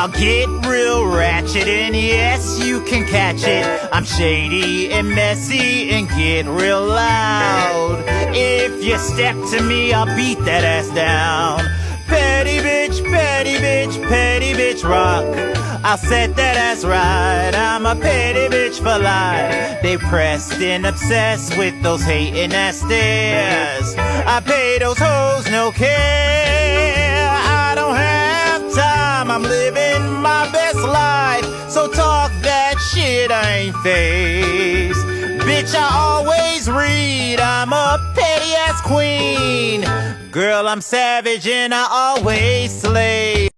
I'll get real ratchet, and yes, you can catch it. I'm shady and messy and get real loud. If you step to me, I'll beat that ass down. Petty bitch, petty bitch, petty bitch rock. I'll set that ass right. I'm a petty bitch for life. They pressed and obsessed with those hating ass stares. I pay those hoes no care. I don't have time, I'm living my best life. So talk that shit, I ain't phased. Bitch, I always read, I'm a petty ass queen. Girl, I'm savage and I always slay.